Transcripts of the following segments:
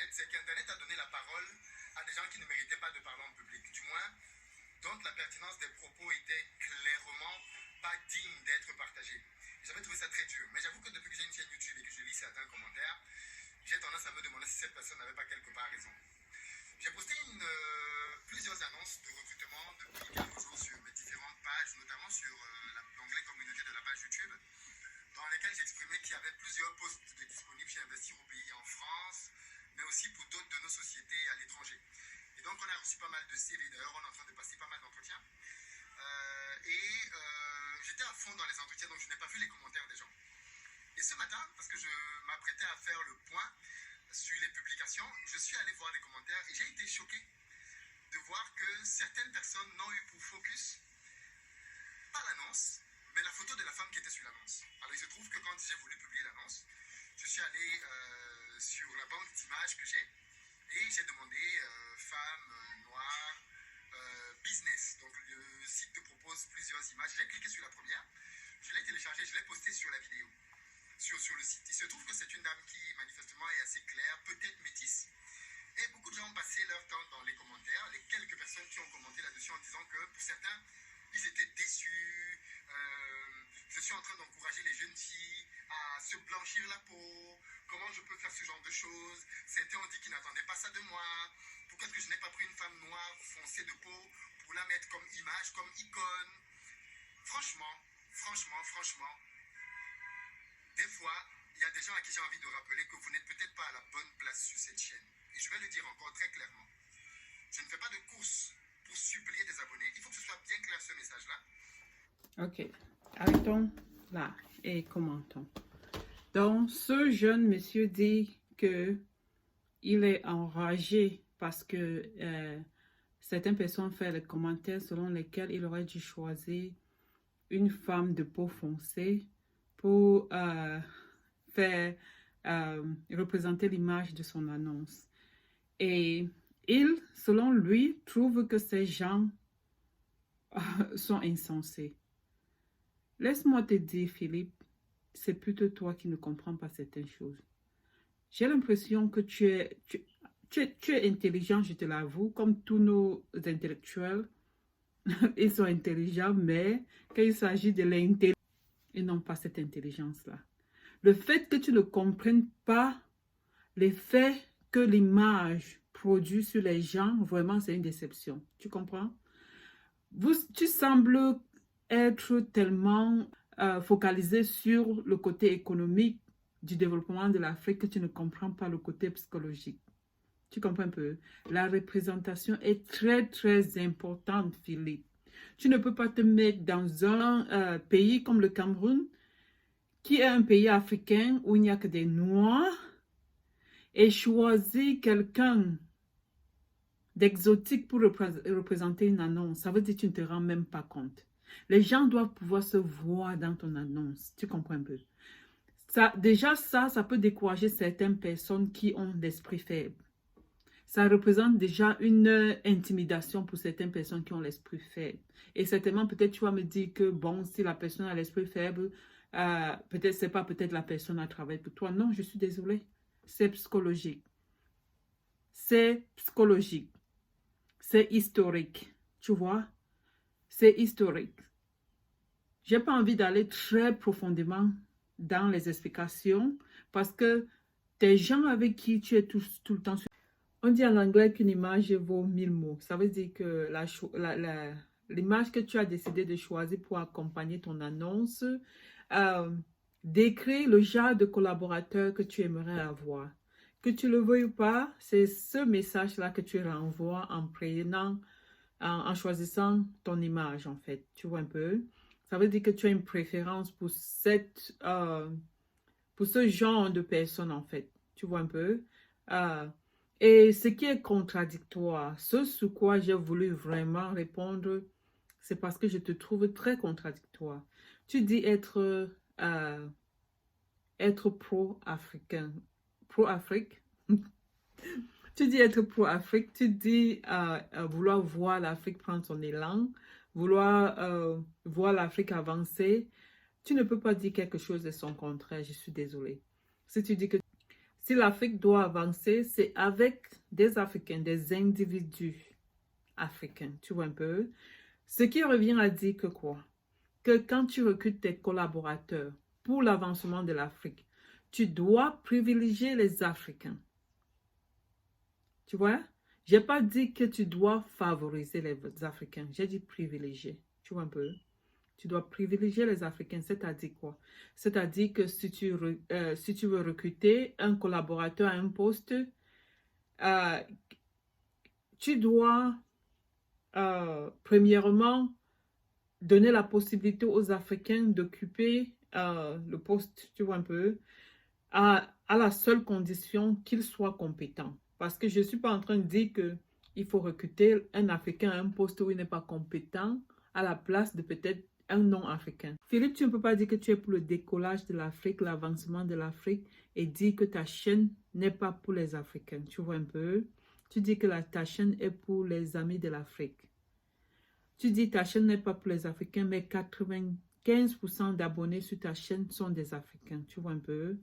fait, c'est qu'Internet a donné la parole à des gens qui ne méritaient pas de parler en public. Du moins, dont la pertinence des propos était clairement pas digne d'être partagée. J'avais trouvé ça très dur. Mais j'avoue que depuis que j'ai une chaîne YouTube et que je lis certains commentaires, j'ai tendance à me demander si cette personne n'avait pas quelque part raison. J'ai posté plusieurs annonces de recrutement depuis quelques jours sur mes différentes pages, notamment sur l'onglet communauté de la page YouTube, dans lesquelles j'exprimais qu'il y avait plusieurs postes de disponibles chez Investir au pays en France, mais aussi pour d'autres de nos sociétés à l'étranger. Et donc on a reçu pas mal de CV, d'ailleurs on est en train de passer pas mal d'entretiens. J'étais à fond dans les entretiens, donc je n'ai pas vu les commentaires des gens. Et ce matin, parce que je m'apprêtais à faire le point sur les publications, je suis allé voir les commentaires et j'ai été choqué de voir que certaines personnes n'ont eu pour focus pas l'annonce, mais la photo de la femme qui était sur l'annonce. Alors il se trouve que quand j'ai voulu publier l'annonce, je suis allé sur la banque d'images que j'ai et j'ai demandé femme noire business. Donc le site te propose plusieurs images. J'ai cliqué sur la première, je l'ai téléchargée, je l'ai postée sur la vidéo, sur le site. Il se trouve que c'est une dame qui manifestement est assez claire, peut-être métisse. Et beaucoup de gens ont passé leur temps dans les commentaires, les quelques personnes qui ont commenté là-dessus en disant que pour certains, ils étaient déçus. Je suis en train d'encourager les jeunes filles à se blanchir la peau. Comment je peux faire ce genre de choses? Certains ont dit qu'ils n'attendaient pas ça de moi. Pourquoi est-ce que je n'ai pas pris une femme noire foncée de peau pour la mettre comme image, comme icône? Franchement, des fois, il y a des gens à qui j'ai envie de rappeler que vous n'êtes peut-être pas à la bonne place sur cette chaîne. Et je vais le dire encore très clairement. Je ne fais pas de course pour supplier des abonnés. Il faut que ce soit bien clair ce message-là. Ok, arrêtons là et commentons. Donc, ce jeune monsieur dit que il est enragé parce que certaines personnes font les commentaires selon lesquels il aurait dû choisir une femme de peau foncée pour faire représenter l'image de son annonce. Et il, selon lui, trouve que ces gens sont insensés. Laisse-moi te dire, Philippe, c'est plutôt toi qui ne comprends pas certaines choses. J'ai l'impression que tu es intelligent, je te l'avoue, comme tous nos intellectuels. Ils sont intelligents, mais quand il s'agit de l'intelligence, ils n'ont pas cette intelligence-là. Le fait que tu ne comprennes pas l'effet que l'image produit sur les gens, vraiment, c'est une déception. Tu comprends? Tu sembles être tellement focalisé sur le côté économique du développement de l'Afrique que tu ne comprends pas le côté psychologique. Tu comprends un peu? La représentation est très, très importante, Philippe. Tu ne peux pas te mettre dans un pays comme le Cameroun, qui est un pays africain où il n'y a que des Noirs, et choisir quelqu'un d'exotique pour représenter une annonce. Ça veut dire que tu ne te rends même pas compte. Les gens doivent pouvoir se voir dans ton annonce. Tu comprends un peu? Déjà, ça peut décourager certaines personnes qui ont l'esprit faible. Ça représente déjà une intimidation pour certaines personnes qui ont l'esprit faible. Et certainement, peut-être tu vas me dire que, bon, si la personne a l'esprit faible, peut-être c'est pas peut-être la personne à travailler pour toi. Non, je suis désolée. C'est psychologique. C'est psychologique. C'est historique. Tu vois? C'est historique. J'ai pas envie d'aller très profondément dans les explications parce que tes gens avec qui tu es tout le temps sur... On dit en anglais qu'une image vaut 1000 mots. Ça veut dire que l'image que tu as décidé de choisir pour accompagner ton annonce décrit le genre de collaborateur que tu aimerais avoir. Que tu le veuilles ou pas, c'est ce message-là que tu renvoies en prenant, en choisissant ton image, en fait. Tu vois un peu? Ça veut dire que tu as une préférence pour ce genre de personne, en fait. Tu vois un peu? Et ce qui est contradictoire, ce sur quoi j'ai voulu vraiment répondre, c'est parce que je te trouve très contradictoire. Tu dis être pro-africain. Pro-Afrique? Tu dis être pro-Afrique, tu dis vouloir voir l'Afrique prendre son élan, vouloir voir l'Afrique avancer. Tu ne peux pas dire quelque chose de son contraire, je suis désolée. Si Si l'Afrique doit avancer, c'est avec des Africains, des individus africains, tu vois un peu. Ce qui revient à dire que quoi? Que quand tu recrutes tes collaborateurs pour l'avancement de l'Afrique, tu dois privilégier les Africains. Tu vois? Je n'ai pas dit que tu dois favoriser les Africains. J'ai dit privilégier. Tu vois un peu? Tu dois privilégier les Africains. C'est-à-dire quoi? C'est-à-dire que si tu veux recruter un collaborateur à un poste, tu dois, premièrement, donner la possibilité aux Africains d'occuper le poste, tu vois un peu, à la seule condition qu'ils soient compétents. Parce que je ne suis pas en train de dire qu'il faut recruter un Africain à un poste où il n'est pas compétent à la place de peut-être un non-africain. Philippe, tu ne peux pas dire que tu es pour le décollage de l'Afrique, l'avancement de l'Afrique et dire que ta chaîne n'est pas pour les Africains. Tu vois un peu? Tu dis que ta chaîne est pour les amis de l'Afrique. Tu dis que ta chaîne n'est pas pour les Africains, mais 95% d'abonnés sur ta chaîne sont des Africains. Tu vois un peu?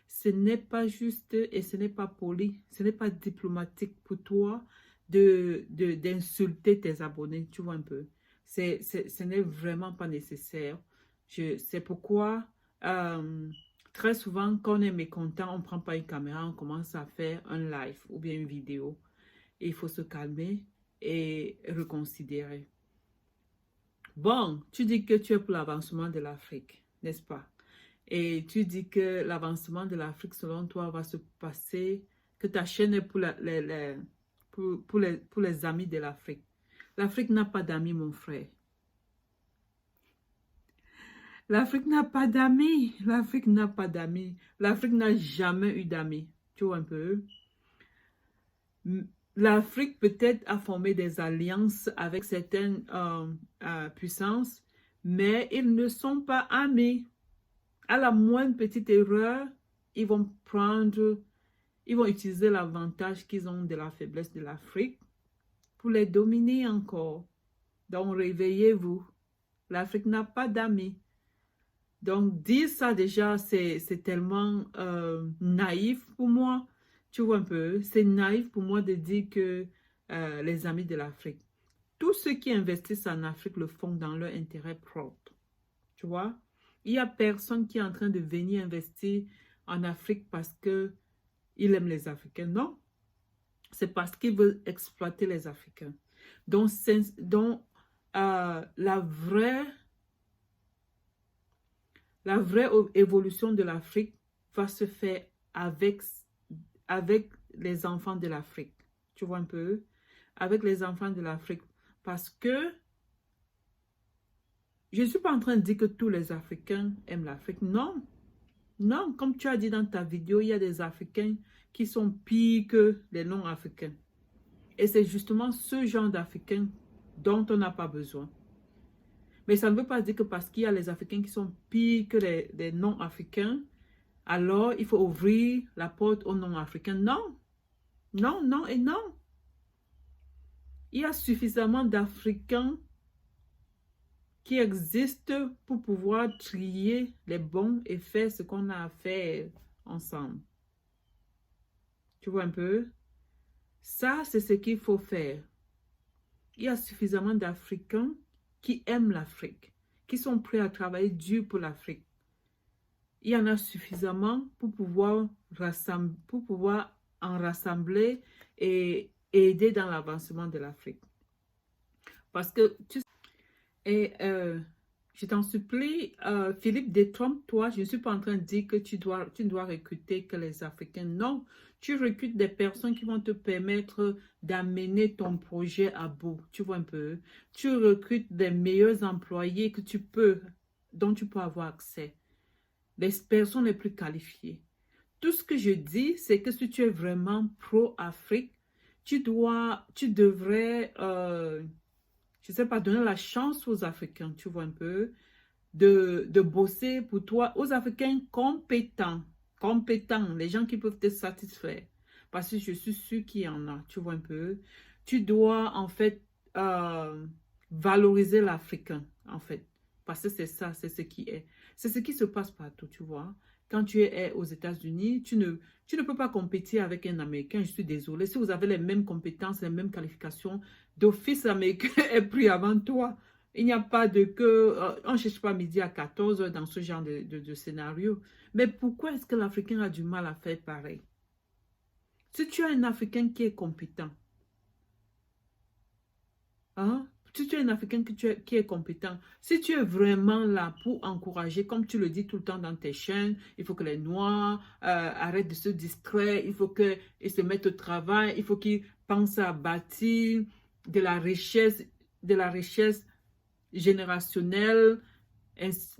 Ce n'est pas juste et ce n'est pas poli, ce n'est pas diplomatique pour toi d'insulter tes abonnés. Tu vois un peu? Ce n'est vraiment pas nécessaire. C'est pourquoi très souvent, quand on est mécontent, on ne prend pas une caméra, on commence à faire un live ou bien une vidéo. Et il faut se calmer et reconsidérer. Bon, tu dis que tu es pour l'avancement de l'Afrique, n'est-ce pas? Et tu dis que l'avancement de l'Afrique, selon toi, va se passer, que ta chaîne est pour les amis de l'Afrique. L'Afrique n'a pas d'amis, mon frère. L'Afrique n'a pas d'amis. L'Afrique n'a pas d'amis. L'Afrique n'a jamais eu d'amis. Tu vois un peu? L'Afrique peut-être a formé des alliances avec certaines puissances, mais ils ne sont pas amis. À la moindre petite erreur, ils vont utiliser l'avantage qu'ils ont de la faiblesse de l'Afrique pour les dominer encore. Donc, réveillez-vous. L'Afrique n'a pas d'amis. Donc, dire ça déjà, c'est tellement naïf pour moi. Tu vois un peu, c'est naïf pour moi de dire que les amis de l'Afrique, tous ceux qui investissent en Afrique le font dans leur intérêt propre. Tu vois? Il n'y a personne qui est en train de venir investir en Afrique parce qu'il aime les Africains. Non, c'est parce qu'il veut exploiter les Africains. Donc, la vraie évolution de l'Afrique va se faire avec les enfants de l'Afrique. Tu vois un peu? Avec les enfants de l'Afrique. Parce que je ne suis pas en train de dire que tous les Africains aiment l'Afrique. Non. Non, comme tu as dit dans ta vidéo, il y a des Africains qui sont pires que les non-Africains. Et c'est justement ce genre d'Africains dont on n'a pas besoin. Mais ça ne veut pas dire que parce qu'il y a les Africains qui sont pires que les non-Africains, alors il faut ouvrir la porte aux non-Africains. Non. Non, non et non. Il y a suffisamment d'Africains qui existent pour pouvoir trier les bons et faire ce qu'on a à faire ensemble. Tu vois un peu? Ça, c'est ce qu'il faut faire. Il y a suffisamment d'Africains qui aiment l'Afrique, qui sont prêts à travailler dur pour l'Afrique. Il y en a suffisamment pour pouvoir en rassembler et aider dans l'avancement de l'Afrique. Parce que je t'en supplie, Philippe, détrompe-toi. Je ne suis pas en train de dire que tu ne dois recruter que les Africains. Non, tu recrutes des personnes qui vont te permettre d'amener ton projet à bout. Tu vois un peu. Tu recrutes des meilleurs employés dont tu peux avoir accès. Les personnes les plus qualifiées. Tout ce que je dis, c'est que si tu es vraiment pro-Afrique, tu devrais, je ne sais pas, donner la chance aux Africains, tu vois un peu, de bosser pour toi, aux Africains compétents, les gens qui peuvent te satisfaire. Parce que je suis sûre qu'il y en a, tu vois un peu. Tu dois, en fait, valoriser l'Africain, en fait. Parce que c'est ça, c'est ce qui est. C'est ce qui se passe partout, tu vois. quand tu es aux États-Unis, tu ne peux pas compétir avec un Américain, je suis désolée. Si vous avez les mêmes compétences, les mêmes qualifications, d'office l'Américain est pris avant toi. Il n'y a pas de que, on ne cherche pas midi à 14 heures dans ce genre de scénario. Mais pourquoi est-ce que l'Africain a du mal à faire pareil? Si tu as un Africain qui est compétent, hein? Si tu es un Africain qui est compétent, si tu es vraiment là pour encourager, comme tu le dis tout le temps dans tes chaînes, il faut que les Noirs arrêtent de se distraire, il faut qu'ils se mettent au travail, il faut qu'ils pensent à bâtir de la richesse générationnelle,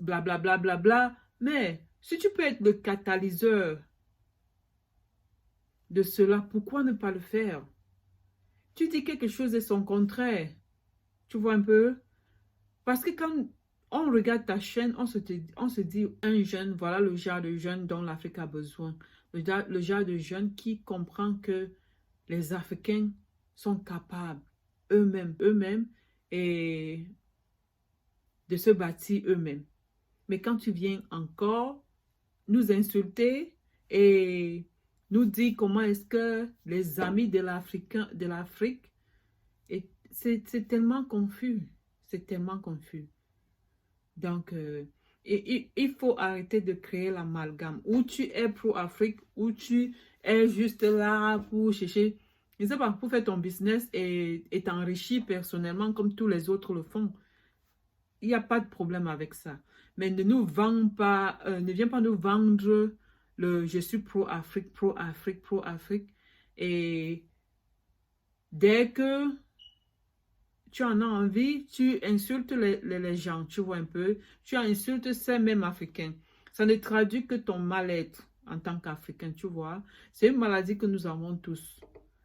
blablabla, bla, bla, bla. Mais si tu peux être le catalyseur de cela, pourquoi ne pas le faire? Tu dis quelque chose et son contraire. Tu vois un peu? Parce que quand on regarde ta chaîne, on se dit, un jeune, voilà le genre de jeune dont l'Afrique a besoin. Le genre de jeune qui comprend que les Africains sont capables eux-mêmes, et de se bâtir eux-mêmes. Mais quand tu viens encore nous insulter et nous dire comment est-ce que les amis de l'Afrique, c'est tellement confus. C'est tellement confus. Donc, il faut arrêter de créer l'amalgame. Ou tu es pro-Afrique, ou tu es juste là pour chercher, je ne sais pas, pour faire ton business et t'enrichir personnellement comme tous les autres le font. Il n'y a pas de problème avec ça. Mais ne nous vends pas, ne viens pas nous vendre le je suis pro-Afrique, pro-Afrique, pro-Afrique. Et dès que tu en as envie, tu insultes les gens, tu vois un peu. Tu insultes ces mêmes Africains. Ça ne traduit que ton mal-être en tant qu'Africain, tu vois. C'est une maladie que nous avons tous.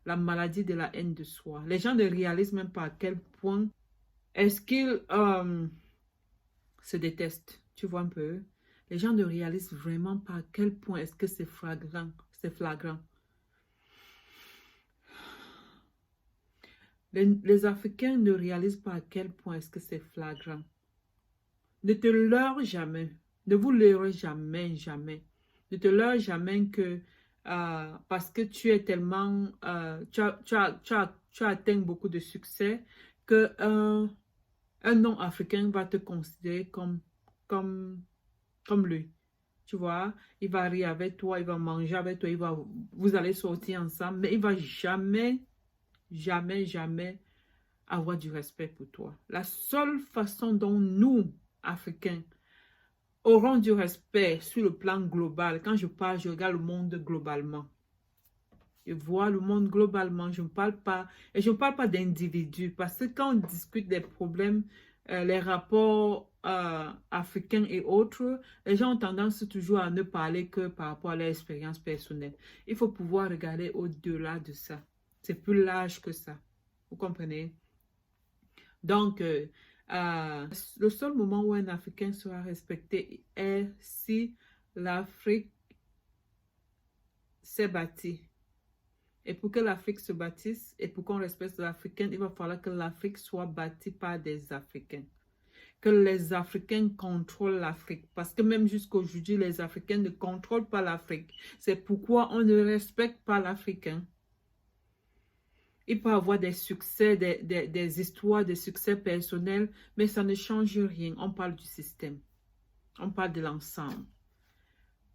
La maladie de la haine de soi. Les gens ne réalisent même pas à quel point est-ce qu'ils se détestent, tu vois un peu. Les gens ne réalisent vraiment pas à quel point est-ce que c'est flagrant. C'est flagrant. Les Africains ne réalisent pas à quel point est-ce que c'est flagrant. Ne te leurre jamais. Ne vous leurrez jamais, jamais. Ne te leurre jamais que parce que tu es tellement... tu as atteint beaucoup de succès que un non-africain va te considérer comme lui. Tu vois, il va rire avec toi, il va manger avec toi, vous allez sortir ensemble, mais il va jamais avoir du respect pour toi. La seule façon dont nous, Africains, aurons du respect sur le plan global, quand je parle, je regarde le monde globalement. Je vois le monde globalement, je ne parle pas, et je ne parle pas d'individus, parce que quand on discute des problèmes, les rapports africains et autres, les gens ont tendance toujours à ne parler que par rapport à leur expérience personnelle. Il faut pouvoir regarder au-delà de ça. C'est plus large que ça. Vous comprenez? Donc, le seul moment où un Africain sera respecté est si l'Afrique s'est bâtie. Et pour que l'Afrique se bâtisse et pour qu'on respecte l'Africain, il va falloir que l'Afrique soit bâtie par des Africains. Que les Africains contrôlent l'Afrique. Parce que même jusqu'aujourd'hui, les Africains ne contrôlent pas l'Afrique. C'est pourquoi on ne respecte pas l'Africain. Il peut avoir des succès, des histoires de succès personnels, mais ça ne change rien. On parle du système. On parle de l'ensemble.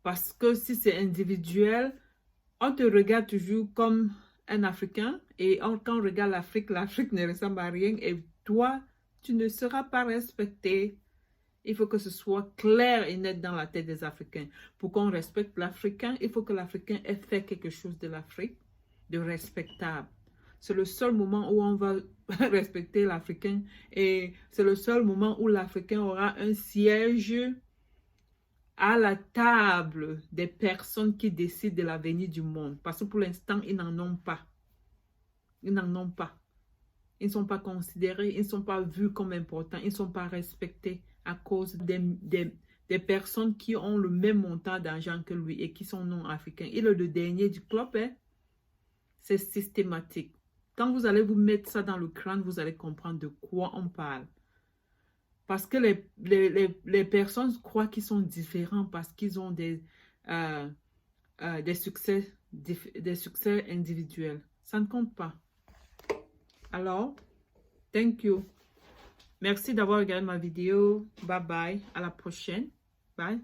Parce que si c'est individuel, on te regarde toujours comme un Africain et quand on regarde l'Afrique, l'Afrique ne ressemble à rien et toi, tu ne seras pas respecté. Il faut que ce soit clair et net dans la tête des Africains. Pour qu'on respecte l'Africain, il faut que l'Africain ait fait quelque chose de l'Afrique de respectable. C'est le seul moment où on va respecter l'Africain et c'est le seul moment où l'Africain aura un siège à la table des personnes qui décident de l'avenir du monde. Parce que pour l'instant, ils n'en ont pas. Ils n'en ont pas. Ils ne sont pas considérés, ils ne sont pas vus comme importants, ils ne sont pas respectés à cause des personnes qui ont le même montant d'argent que lui et qui sont non africains. Il est le dernier du club, hein? C'est systématique. Quand vous allez vous mettre ça dans le crâne, vous allez comprendre de quoi on parle. Parce que les personnes croient qu'ils sont différents parce qu'ils ont des des succès individuels. Ça ne compte pas. Alors, thank you. Merci d'avoir regardé ma vidéo. Bye bye. À la prochaine. Bye.